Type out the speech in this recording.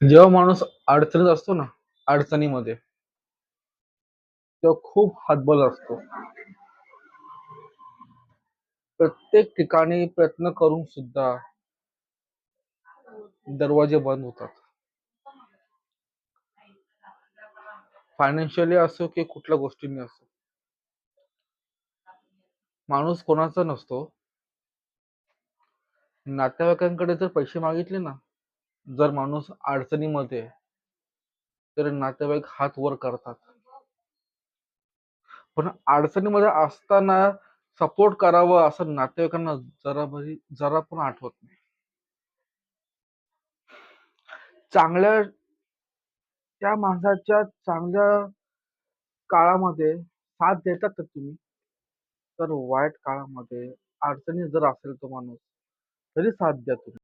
जेव्हा माणूस अडचणीत असतो ना, अडचणीमध्ये, तेव्हा खूप हातबल असतो. प्रत्येक ठिकाणी प्रयत्न करून सुद्धा दरवाजे बंद होतात. फायनान्शियली असो की कुठल्या गोष्टींनी असो. माणूस कोणाचा नसतो. नातेवाईकांकडे जर पैसे मागितले ना, जर माणूस अडचणीमध्ये आहे, तर नातेवाईक हात वर करतात. पण अडचणीमध्ये असताना सपोर्ट करावं असं नातेवाईकांना जरा पण आठवत नाही. चांगल्या त्या माणसाच्या चांगल्या काळामध्ये साथ देतात का तुम्ही? तर वाईट काळामध्ये अडचणीत जर असेल तो माणूस, तरी साथ द्या तुम्ही.